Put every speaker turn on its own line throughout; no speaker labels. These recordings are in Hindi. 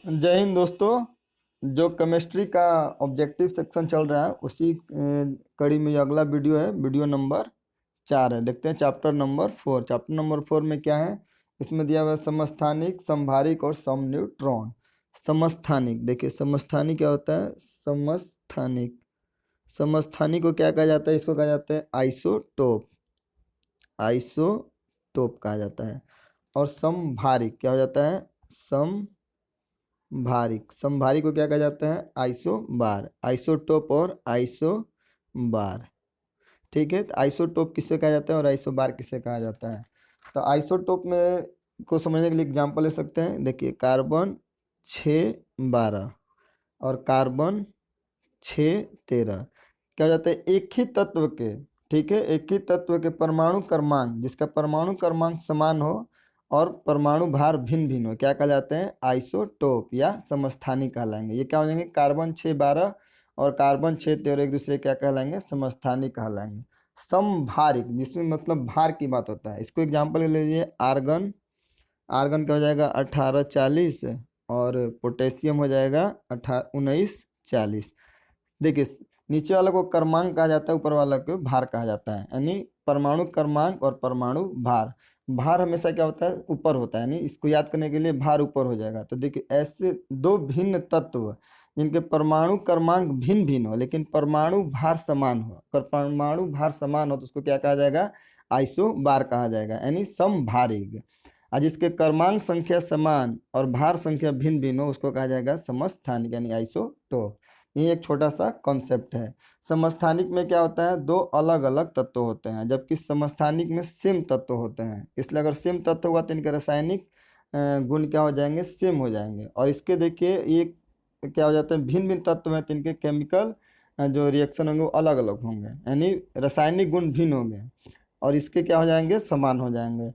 जय हिंद दोस्तों। जो केमिस्ट्री का ऑब्जेक्टिव सेक्शन चल रहा है उसी कड़ी में ये अगला वीडियो है। वीडियो नंबर 4 है। देखते हैं चैप्टर नंबर 4। चैप्टर नंबर 4 में क्या है, इसमें दिया हुआ है समस्थानिक, समभारिक और समन्यूट्रॉन। समस्थानिक, देखिए समस्थानिक क्या होता है। समस्थानिक, समस्थानिक को क्या कहा जाता है, इसको कहा जाता है आइसोटोप। आइसोटोप कहा जाता है। और समभारिक क्या हो जाता है, समभारिक। समभारिक को क्या कहा जाता है, आइसोबार। आइसोटोप और आइसोबार, ठीक है। तो आइसोटोप किसे कहा जाता है और आइसोबार किसे कहा जाता है। तो आइसोटोप में को समझने के लिए एग्जांपल ले सकते हैं। देखिए कार्बन 612 और कार्बन 613 क्या हो जाता है, एक ही तत्व के, ठीक है, एक ही तत्व के परमाणु क्रमांक, जिसका परमाणु क्रमांक समान हो और परमाणु भार भिन्न भिन्न हो, क्या कहलाते हैं, आइसोटोप या समस्थानिक कहलाएंगे। ये क्या हो जाएंगे, कार्बन 612 और कार्बन 613 एक दूसरे क्या कहलाएंगे, समस्थानिक कहलाएंगे। समभारिक, जिसमें मतलब भार की बात होता है, इसको एग्जाम्पल ले लीजिए। आर्गन, आर्गन क्या हो जाएगा 1840 और पोटेशियम हो जाएगा 1940। देखिए नीचे वाला को क्रमांक कहा जाता है, ऊपर वाला को भार कहा जाता है। यानी परमाणु क्रमांक और परमाणु भार। भार हमेशा क्या होता है, ऊपर होता है, यानी इसको याद करने के लिए भार ऊपर हो जाएगा। तो देखिए ऐसे दो भिन्न तत्व जिनके परमाणु क्रमांक भिन्न भिन्न हो लेकिन परमाणु भार समान हो, अगर परमाणु भार समान हो तो उसको क्या कहा जाएगा, आइसोबार कहा जाएगा, यानी समभारिक। और जिसके क्रमांक संख्या समान और भार संख्या भिन्न भिन्न हो उसको कहा जाएगा समस्थानिक, यानी आइसोटोप। ये एक छोटा सा कॉन्सेप्ट है। समस्थानिक में क्या होता है, दो अलग अलग तत्व होते हैं, जबकि समस्थानिक में सेम तत्व होते हैं। इसलिए अगर सेम तत्व होगा तो इनके रासायनिक गुण क्या हो जाएंगे, सेम हो जाएंगे। और इसके देखिए ये क्या हो जाता है, भिन्न भिन्न तत्व हैं तो इनके केमिकल जो रिएक्शन होंगे वो अलग अलग होंगे, यानी रासायनिक गुण भिन्न होंगे। और इसके क्या हो जाएंगे, समान हो जाएंगे।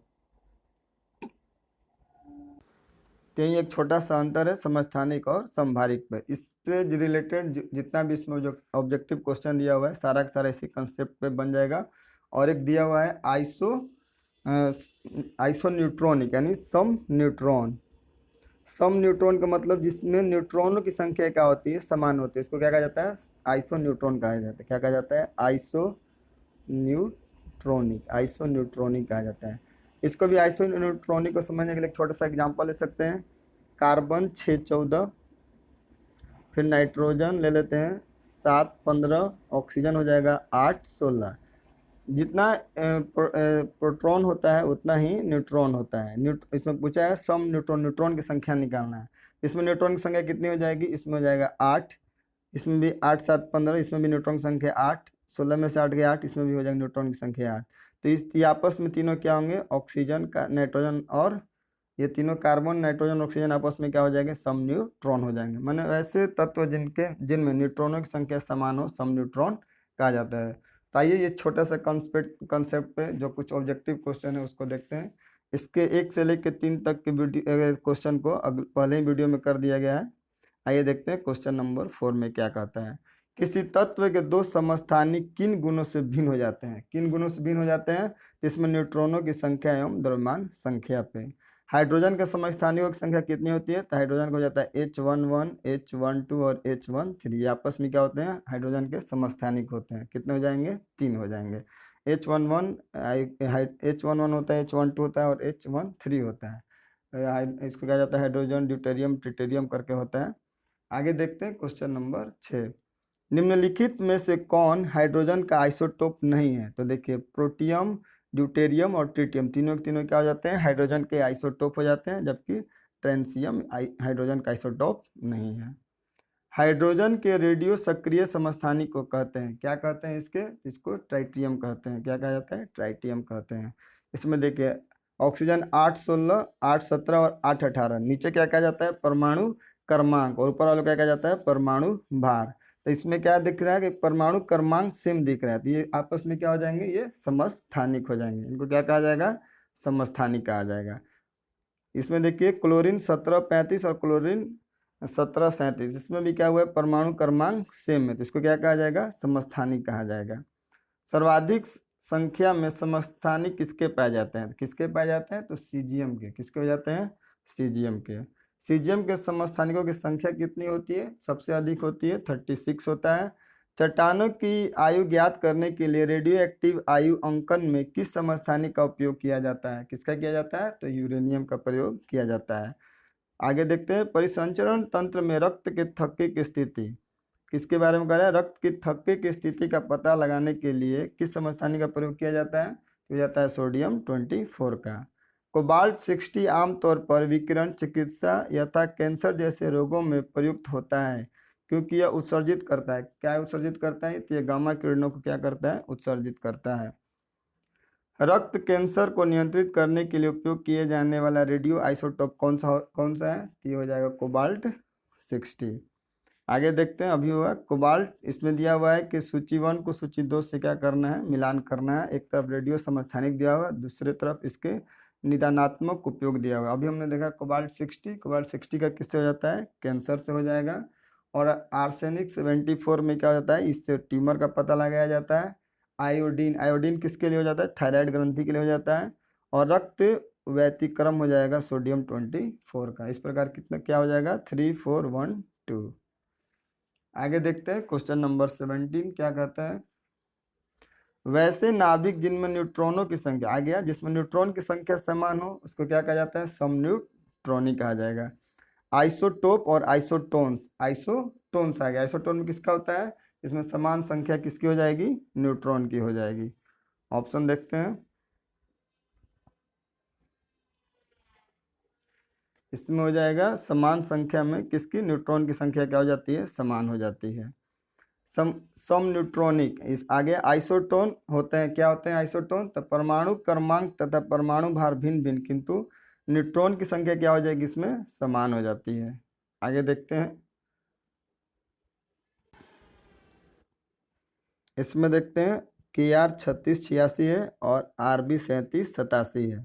तो यही एक छोटा सा अंतर है समस्थानिक और समभारिक पे। इससे रिलेटेड जितना भी इसमें जो ऑब्जेक्टिव क्वेश्चन दिया हुआ है सारा का सारा इसी कंसेप्ट पे बन जाएगा। और एक दिया हुआ है आइसो न्यूट्रॉनिक, यानी सम न्यूट्रॉन। सम न्यूट्रॉन का मतलब जिसमें न्यूट्रॉनों की संख्या क्या होती है, समान होती है, इसको क्या कहा जाता है, आइसो न्यूट्रॉन कहा जाता है। क्या कहा जाता है, आइसो न्यूट्रॉनिक। आइसो न्यूट्रॉनिक कहा जाता है। इसको भी आइसो न्यूट्रॉनिक को समझने के लिए एक छोटा सा एग्जांपल ले सकते हैं। कार्बन 614, फिर नाइट्रोजन ले लेते हैं 715, ऑक्सीजन हो जाएगा 816। जितना प्रोटॉन होता है उतना ही न्यूट्रॉन होता है। इसमें पूछा है सम न्यूट्रॉन, न्यूट्रॉन की संख्या निकालना है। इसमें न्यूट्रॉन की संख्या कितनी हो जाएगी, इसमें हो जाएगा 8, इसमें भी 8 7 15, इसमें भी न्यूट्रॉन की संख्या 8, 16 में से 8 गया 8, इसमें भी हो जाएगा न्यूट्रॉन की संख्या 8। तो ये आपस में तीनों क्या होंगे, ऑक्सीजन का नाइट्रोजन, और ये तीनों कार्बन नाइट्रोजन ऑक्सीजन आपस में क्या हो जाएंगे, सम न्यूट्रॉन हो जाएंगे। माने वैसे तत्व जिनमें न्यूट्रॉनों की संख्या समान हो सम न्यूट्रॉन कहा जाता है। तो आइए ये छोटा सा कंसेप्ट पे जो कुछ ऑब्जेक्टिव क्वेश्चन है उसको देखते हैं। इसके 1 से लेकर 3 तक के वीडियो क्वेश्चन को पहले ही वीडियो में कर दिया गया है। आइए देखते हैं क्वेश्चन नंबर 4 में क्या कहता है। किसी तत्व के दो समस्थानिक किन गुणों से भिन्न हो जाते हैं, किन गुणों से भिन्न हो जाते हैं, इसमें न्यूट्रॉनों की संख्या एवं द्रव्यमान संख्या पे। हाइड्रोजन के समस्थानिकों की संख्या कितनी होती है, तो हाइड्रोजन का हो जाता है H11, H12 और H13। आपस में क्या होते हैं, हाइड्रोजन के समस्थानिक होते हैं। कितने हो जाएंगे, 3 हो जाएंगे। H11 होता है, H12 होता है और H13 होता है। इसको कहा जाता है हाइड्रोजन ड्यूटेरियम ट्रिटेरियम करके होता है। आगे देखते हैं क्वेश्चन नंबर 6। निम्नलिखित में से कौन हाइड्रोजन का आइसोटोप नहीं है, तो देखिए प्रोटियम, ड्यूटेरियम और ट्रिटियम तीनों के तीनों क्या हो जाते हैं, हाइड्रोजन के आइसोटोप हो जाते हैं, जबकि ट्रांसियम हाइड्रोजन का आइसोटोप नहीं है। हाइड्रोजन के रेडियो सक्रिय समस्थानिक को कहते हैं, क्या कहते हैं इसके, इसको ट्राइटियम कहते हैं। क्या कहा जाता है, ट्राइटियम कहते हैं। इसमें देखिए ऑक्सीजन 816, 817 और 818, नीचे क्या कहा जाता है, परमाणु क्रमांक, और ऊपर वालों क्या कहा जाता है, परमाणु भार। तो इसमें क्या दिख रहा है कि परमाणु क्रमांक सेम दिख रहा है, तो ये आपस में क्या हो जाएंगे, ये समस्थानिक हो जाएंगे। इनको क्या कहा जाएगा, समस्थानिक कहा जाएगा। इसमें देखिए क्लोरीन 1735 और क्लोरीन 1737, इसमें भी क्या हुआ है, परमाणु क्रमांक सेम है, तो इसको क्या कहा जाएगा, समस्थानिक कहा जाएगा। सर्वाधिक संख्या में समस्थानिक किसके पाए जाते हैं, किसके पाए जाते हैं, तो सीजियम के। किसके हो जाते हैं, सीजियम के। सीजियम के समस्थानिकों की संख्या कितनी होती है? सबसे अधिक होती है, 36 होता है। चट्टानों की आयु ज्ञात करने के लिए रेडियो एक्टिव आयु अंकन में किस समस्थानिक का उपयोग किया जाता है? किसका किया जाता है? तो यूरेनियम का प्रयोग किया जाता है। आगे देखते हैं, परिसंचरण तंत्र में रक्त के थक्के की स्थिति किसके बारे में कह रहा है? रक्त की थक्के की स्थिति का पता लगाने के लिए किस समस्थानिक का प्रयोग किया जाता है? तो जाता है सोडियम 24 का। कोबाल्ट 60 आमतौर पर विकिरण चिकित्सा यथा कैंसर जैसे रोगों में प्रयुक्त होता है क्योंकि यह उत्सर्जित करता है। क्या उत्सर्जित करता है? तो यह गामा किरणों को क्या करता है? उत्सर्जित करता है। रक्त कैंसर को नियंत्रित करने के लिए उपयोग किए जाने वाला रेडियो आइसोटोप कौन सा है? ये हो जाएगा कोबाल्ट 60। आगे देखते हैं, अभी हुआ कोबाल्ट, इसमें दिया हुआ है कि सूची 1 को सूची 2 से क्या करना है? मिलान करना है। एक तरफ रेडियो समस्थानिक दिया हुआ है, दूसरे तरफ इसके निदानात्मक उपयोग दिया हुआ है। अभी हमने देखा कोबाल्ट 60 का किससे हो जाता है? कैंसर से हो जाएगा। और आर्सेनिक 74 में क्या हो जाता है? इससे ट्यूमर का पता लगाया जाता है। आयोडीन किसके लिए हो जाता है? थायराइड ग्रंथि के लिए हो जाता है। और रक्त व्यतिक्रम हो जाएगा सोडियम 24 का। इस प्रकार कितना क्या हो जाएगा? 3 4 1 2। आगे देखते हैं, क्वेश्चन नंबर 17 क्या कहता है? वैसे नाभिक जिनमें न्यूट्रॉनों की संख्या आ गया, जिसमें न्यूट्रॉन की संख्या समान हो उसको क्या कहा जाता है? समन्यूट्रॉनिक कहा जाएगा। आइसोटोप और आइसोटोन्स आ गया। आइसोटोन में किसका होता है? इसमें समान संख्या किसकी हो जाएगी? न्यूट्रॉन की हो जाएगी। ऑप्शन देखते हैं, इसमें हो जाएगा समान संख्या में किसकी? न्यूट्रॉन की संख्या क्या हो जाती है? समान हो जाती है। सम न्यूट्रॉनिक। इस आगे आइसोटोन होते हैं, क्या होते हैं आइसोटोन? तो परमाणु क्रमांक तथा परमाणु भार भिन्न भिन्न, किंतु न्यूट्रॉन की संख्या क्या हो जाएगी? इसमें समान हो जाती है। आगे देखते हैं, इसमें देखते हैं कि आर 3686 है और आर बी 3787 है।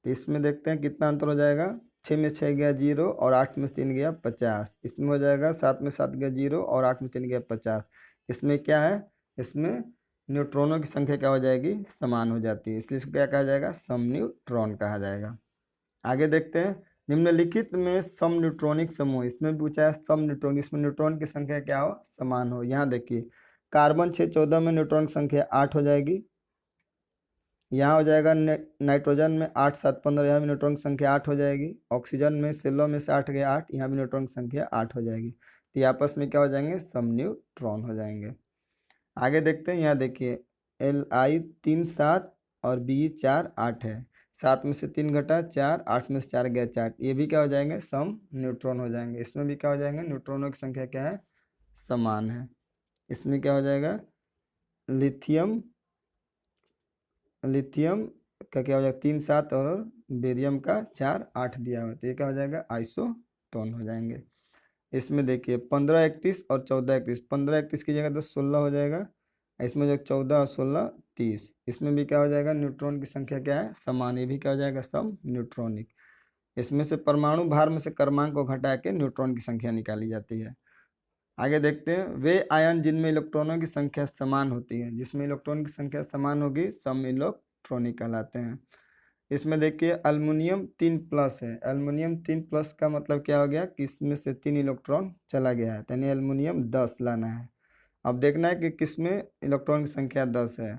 तो इसमें देखते हैं कितना अंतर हो जाएगा? 6 में 6 गया 0 और 8 में 3 गया 50। इसमें हो जाएगा 7 में 7 गया 0 और 8 में 3 गया 50। इसमें क्या है? इसमें न्यूट्रॉनों की संख्या क्या हो जाएगी? समान हो जाती है, इसलिए इसको क्या कहा जाएगा? समन्यूट्रॉन कहा जाएगा। आगे देखते हैं, निम्नलिखित में समन्यूट्रॉनिक समूह, इसमें भी पूछा है समन्यूट्रॉन, इसमें न्यूट्रॉन की संख्या क्या हो? समान हो। यहाँ देखिए, कार्बन 614 में न्यूट्रॉन की संख्या 8 हो जाएगी। यहाँ हो जाएगा नाइट्रोजन में 8 7 15, यहाँ भी न्यूट्रॉन की संख्या 8 हो जाएगी। ऑक्सीजन में 16 में से 8 गया 8, यहाँ भी न्यूट्रॉन की संख्या 8 हो जाएगी। तो ये आपस में क्या हो जाएंगे? समन्यूट्रॉन हो जाएंगे। आगे देखते हैं, यहाँ देखिए Li 3 7 और Be 4 8 है। 7 में से 3 घटा 4, 8 में से 4 गया 4, ये भी क्या हो जाएंगे? सम न्यूट्रॉन हो जाएंगे। इसमें भी क्या हो जाएंगे? न्यूट्रॉनों की संख्या क्या है? समान है। इसमें क्या हो जाएगा? लिथियम लिथियम का क्या हो जाएगा? 3 7 और बेरियम का 4 8 दिया हुआ है, तो ये क्या हो जाएगा? आइसोटोन हो जाएंगे। इसमें देखिए 15 31 और 14 31, 15 31 की जगह तो 16 हो जाएगा। इसमें जो 14 और 16 30, इसमें भी क्या हो जाएगा? न्यूट्रॉन की संख्या क्या है? समान। ये भी क्या हो जाएगा? सम न्यूट्रॉनिक। इसमें से परमाणु भार में से क्रमांक को घटा के न्यूट्रॉन की संख्या निकाली जाती है। आगे देखते हैं, वे आयन जिनमें इलेक्ट्रॉनों की संख्या समान होती है, जिसमें इलेक्ट्रॉन की संख्या समान होगी सम इलेक्ट्रॉनिक कहलाते हैं। इसमें देखिए एल्युमिनियम 3+ है। एल्युमिनियम 3+ का मतलब क्या हो गया? कि इसमें से 3 इलेक्ट्रॉन चला गया है, यानी एल्युमिनियम 10 लाना है। अब देखना है कि किसमें इलेक्ट्रॉन की संख्या 10 है।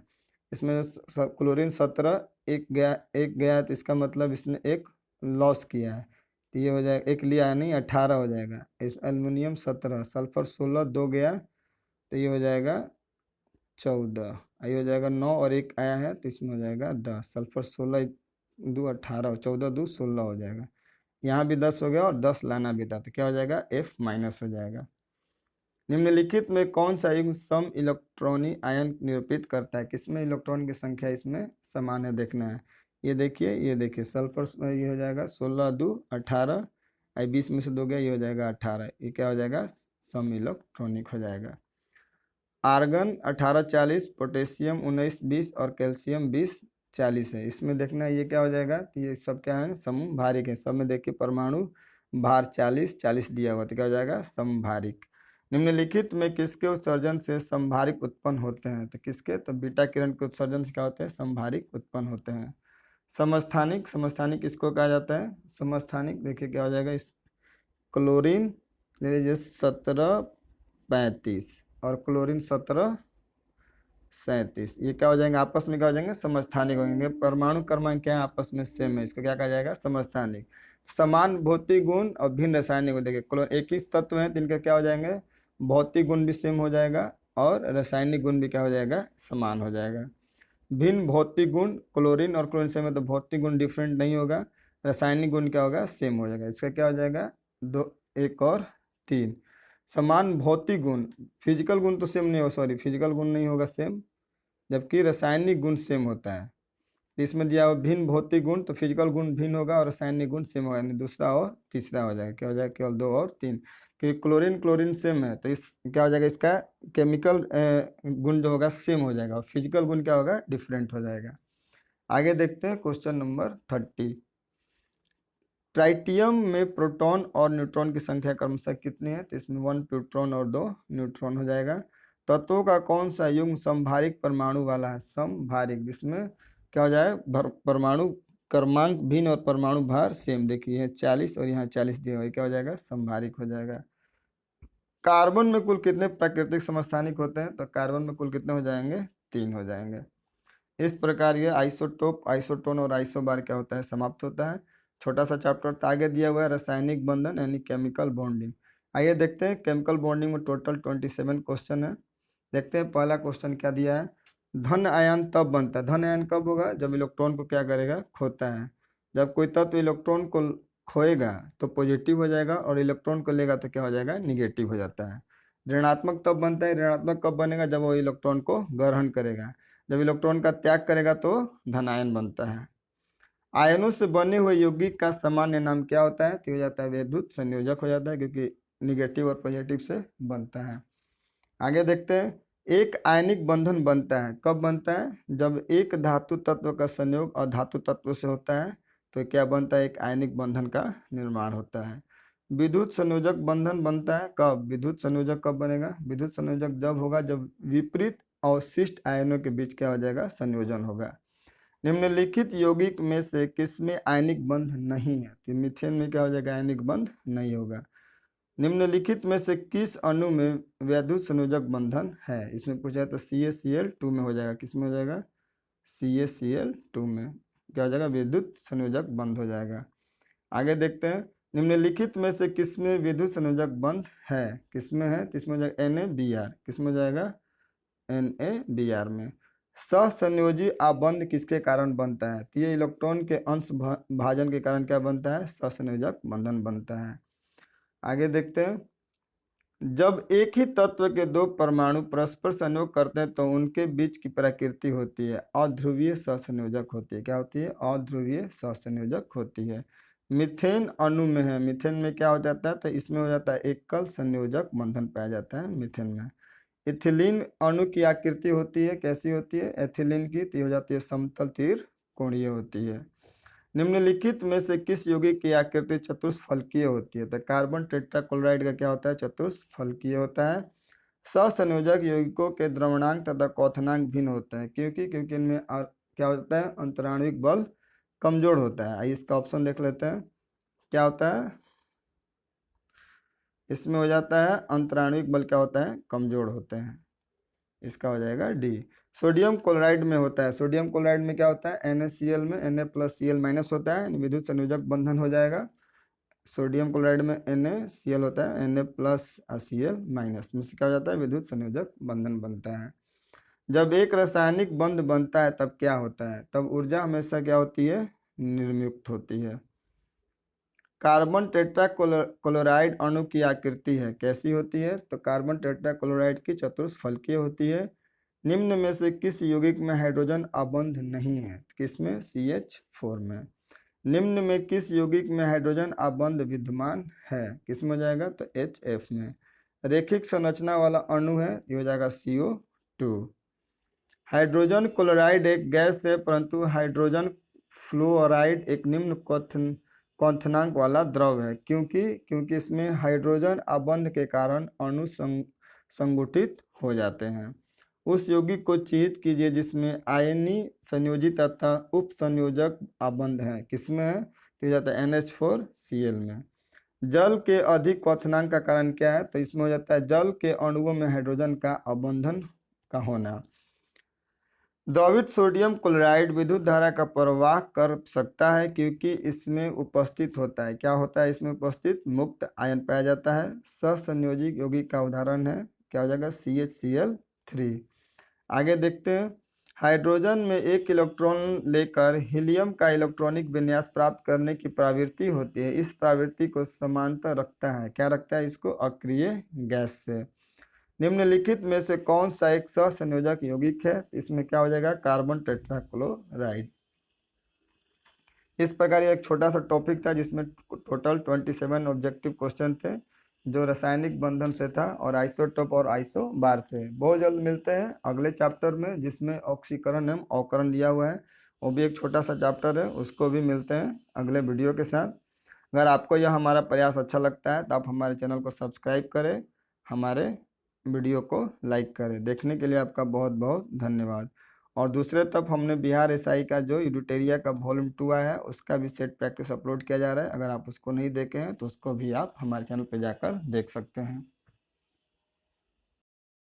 इसमें क्लोरीन 17 एक गया है, तो इसका मतलब इसने एक लॉस किया है, तो ये हो जाएगा एक लिया है, नहीं 18 हो जाएगा। इस एल्युमिनियम 17, सल्फर 16 2 गया, तो ये हो जाएगा 14, ये हो जाएगा 9 और एक आया है, तो इसमें हो जाएगा 10। सल्फर 16 2 18, 14 2 16 हो जाएगा। यहाँ भी 10 हो गया और 10 लाना भी था, तो क्या हो जाएगा? F- हो जाएगा। निम्नलिखित में कौन सा युग्म सम इलेक्ट्रॉनी आयन निरूपित करता है? किसमें इलेक्ट्रॉन की संख्या इसमें समान है, देखना है। ये देखिए सल्फर ये हो जाएगा 16 2 18, 20 में से 2 गया, ये हो जाएगा 18, ये क्या हो जाएगा? सम इलेक्ट्रॉनिक हो जाएगा। आर्गन 18 40, पोटेशियम 19 20 और कैल्शियम 20 40 है। इसमें देखना है ये क्या हो जाएगा? तो ये सब क्या है? समभारिक है। सब में देखिए परमाणु भार 40 40 दिया हुआ, तो क्या हो जाएगा? समभारिक। निम्नलिखित में किसके उत्सर्जन से समभारिक उत्पन्न होते हैं? तो किसके? तो बीटा किरण के उत्सर्जन से क्या होते हैं? समभारिक उत्पन्न होते हैं। समस्थानिक किसको कहा जाता है? समस्थानिक देखिए क्या हो जाएगा? क्लोरीन ले लीजिए 1735 और क्लोरीन 1737। ये क्या हो जाएंगे आपस में, क्या हो जाएंगे, समस्थानिक होंगे। परमाणु क्रमांक क्या है आपस में सेम है, इसको क्या कहा जाएगा, समस्थानिक। समान भौतिक गुण और भिन्न रासायनिक गुण, देखिए क्लोरीन एक ही तत्व है, जिनका क्या हो जाएंगे, भौतिक गुण भी सेम हो जाएगा और रासायनिक गुण भी क्या हो जाएगा, समान हो जाएगा। भिन्न भौतिक गुण, क्लोरीन और क्लोरीन सेम है तो भौतिक गुण डिफरेंट नहीं होगा, रासायनिक गुण क्या होगा, सेम हो जाएगा। इसका क्या हो जाएगा, दो, एक और तीन। समान भौतिक गुण, फिजिकल गुण तो सेम नहीं हो, सॉरी फिजिकल गुण नहीं होगा सेम, जबकि रासायनिक गुण सेम होता है। तो इसमें दिया हुआ भिन्न भौतिक गुण, तो फिजिकल गुण भिन्न होगा और रासायनिक गुण सेम होगा, यानी दूसरा और तीसरा हो जाएगा, क्या हो जाएगा, केवल दो और तीन। क्योंकि क्लोरीन क्लोरीन सेम है तो इस क्या हो जाएगा, इसका केमिकल गुण जो होगा सेम हो जाएगा और फिजिकल गुण क्या होगा, डिफरेंट हो जाएगा। आगे देखते हैं क्वेश्चन नंबर 30। ट्राइटियम में प्रोटॉन और न्यूट्रॉन की संख्या क्रमशः कितनी है, तो इसमें 1 प्रोटॉन और 2 न्यूट्रॉन हो जाएगा। तत्वों का कौन सा युग्म समभारिक परमाणु वाला है, समभारिक, जिसमें क्या हो जाए, परमाणु क्रमांक भिन्न और परमाणु भार सेम, देखिए 40 और यहाँ 40 दिया हुआ है, क्या हो जाएगा, समभारिक हो जाएगा। कार्बन में कुल कितने प्राकृतिक समस्थानिक होते हैं, तो कार्बन में कुल कितने हो जाएंगे, 3 हो जाएंगे। इस प्रकार ये आइसोटोप, आइसोटोन और आइसोबार क्या होता है, समाप्त होता है। छोटा सा चैप्टर तो आगे दिया हुआ है रासायनिक बंधन यानी केमिकल बॉन्डिंग। आइए देखते हैं केमिकल बॉन्डिंग में टोटल 27 क्वेश्चन है। देखते हैं पहला क्वेश्चन क्या दिया है। धन आयन तब बनता है, धन आयन कब होगा, जब इलेक्ट्रॉन को क्या करेगा, खोता है। जब कोई तत्व इलेक्ट्रॉन को खोएगा तो पॉजिटिव हो जाएगा और इलेक्ट्रॉन को लेगा तो क्या हो जाएगा, निगेटिव हो जाता है। ऋणात्मक तब बनता है, ऋणात्मक कब बनेगा, जब वो इलेक्ट्रॉन को ग्रहण करेगा। जब इलेक्ट्रॉन का त्याग करेगा तो धनायन बनता है। आयनों से बने हुए यौगिक का सामान्य नाम क्या होता है, तो हो जाता है वैद्युत संयोजक हो जाता है, क्योंकि निगेटिव और पॉजिटिव से बनता है। आगे देखते हैं, एक आयनिक बंधन बनता है, कब बनता है, जब एक धातु तत्व का संयोग और धातु तत्व से होता है तो क्या बनता है, एक आयनिक बंधन का निर्माण होता है। विद्युत संयोजक बंधन बनता है कब, विद्युत संयोजक कब बनेगा, विद्युत संयोजक जब होगा जब विपरीत अवशिष्ट आयनों के बीच क्या हो जाएगा, संयोजन होगा। निम्नलिखित यौगिक में से किसमें आयनिक बंध नहीं है, तो मीथेन में क्या हो जाएगा, आयनिक बंध नहीं होगा। निम्नलिखित में से किस अणु में वैद्युत संयोजक बंधन है, इसमें पूछा है तो CaCl2 में हो जाएगा, किस में हो जाएगा, CaCl2 में क्या हो जाएगा, विद्युत संयोजक बंध हो जाएगा। आगे देखते हैं, निम्नलिखित में से किसमें विद्युत संयोजक बंध है, किसमें है, तो इसमें हो जाएगा NaBr, किसमें हो जाएगा, NaBr में। सहसंयोजी आबंध किसके कारण बनता है, तो ये इलेक्ट्रॉन के अंश भाजन के कारण क्या बनता है, सहसंयोजक बंधन बनता है। आगे देखते हैं, जब एक ही तत्व के दो परमाणु परस्पर संयोग करते हैं तो उनके बीच की प्रकृति होती है अध्रुवीय सहसंयोजक होती है, क्या होती है, अध्रुवीय सहसंयोजक होती है। मीथेन अणु में है, मीथेन में क्या हो जाता है, तो इसमें हो जाता है एकल संयोजक बंधन पाया जाता है मीथेन में। इथिलीन अणु की आकृति होती है, कैसी होती है, एथिलीन की, तो हो जाती है समतल तीर कोणीय होती है। निम्नलिखित में से किस यौगिक की आकृति चतुष्फलकीय होती है, तो कार्बन टेट्राक्लोराइड का क्या होता है, चतुष्फलकीय होता है। सहसंयोजक यौगिकों के द्रवणांक तथा क्वथनांक भिन्न होता है, क्योंकि इनमें क्या होता है, अंतराणुविक बल कमजोर होता है। आइए इसका ऑप्शन देख लेते हैं, क्या होता है, इसमें हो जाता है अंतराणुविक बल क्या होता है, कमजोर होते हैं, इसका हो जाएगा डी। सोडियम क्लोराइड में होता है, सोडियम क्लोराइड में क्या होता है, NaCl में Na+Cl- होता है, विद्युत संयोजक बंधन हो जाएगा। सोडियम क्लोराइड में NaCl होता है, Na+Cl- में से क्या हो जाता है, विद्युत संयोजक बंधन बनता है। जब एक रासायनिक बंध बनता है तब क्या होता है, तब ऊर्जा हमेशा क्या होती है, निर्मुक्त होती है। कार्बन टेट्राक्लोराइड अणु की आकृति है, कैसी होती है, तो कार्बन टेट्राक्लोराइड की चतुष्फलकीय होती है। निम्न में से किस यौगिक में हाइड्रोजन अबंध नहीं है, किसमें, CH4 में। निम्न में किस यौगिक में हाइड्रोजन अबंध विद्यमान है, किसमें हो जाएगा, तो HF में। रेखिक संरचना वाला अणु है, ये हो जाएगा CO2। हाइड्रोजन क्लोराइड एक गैस है परंतु हाइड्रोजन फ्लोराइड एक निम्न क्वथनांक वाला द्रव है, क्योंकि इसमें हाइड्रोजन अबंध के कारण अणु संगुठित हो जाते हैं। उस यौगिक को चिह्नित कीजिए जिसमें आयनी संयोजी तथा उप संयोजक अबंध है, किसमें है, तो जाता है NH4Cl में। जल के अधिक क्वथनांक का कारण क्या है? तो इसमें हो जाता है जल के अणुओं में हाइड्रोजन का अबंधन का होना। द्रवित सोडियम क्लोराइड विद्युत धारा का प्रवाह कर सकता है क्योंकि इसमें उपस्थित होता है, क्या होता है इसमें उपस्थित? मुक्त आयन पाया जाता है। सहसंयोजी यौगिक का उदाहरण है, क्या हो जाएगा? CHCl3। आगे देखते हैं, हाइड्रोजन में एक इलेक्ट्रॉन लेकर हीलियम का इलेक्ट्रॉनिक विन्यास प्राप्त करने की प्रवृत्ति होती है। इस प्रवृत्ति को समांतर रखता है, क्या रखता है इसको? अक्रिय गैस से। निम्नलिखित में से कौन सा एक सहसंयोजक यौगिक है? इसमें क्या हो जाएगा? Carbon tetrachloride. इस प्रकार ये एक छोटा सा टॉपिक था जिसमें टोटल 27 ऑब्जेक्टिव क्वेश्चन थे जो रासायनिक बंधन से था और आइसोटोप और आइसोबार से। बहुत जल्द मिलते हैं अगले चैप्टर में जिसमें ऑक्सीकरण एवं अवकरण दिया हुआ है, वो भी एक छोटा सा चैप्टर है, उसको भी मिलते हैं अगले वीडियो के साथ। अगर आपको यह हमारा प्रयास अच्छा लगता है तो आप हमारे चैनल को सब्सक्राइब करें, हमारे वीडियो को लाइक करें। देखने के लिए आपका बहुत बहुत धन्यवाद। और दूसरे तरफ हमने बिहार एसआई का जो एडिटोरिया का वॉल्यूम 2 आया है उसका भी सेट प्रैक्टिस अपलोड किया जा रहा है। अगर आप उसको नहीं देखे हैं तो उसको भी आप हमारे चैनल पर जाकर देख सकते हैं।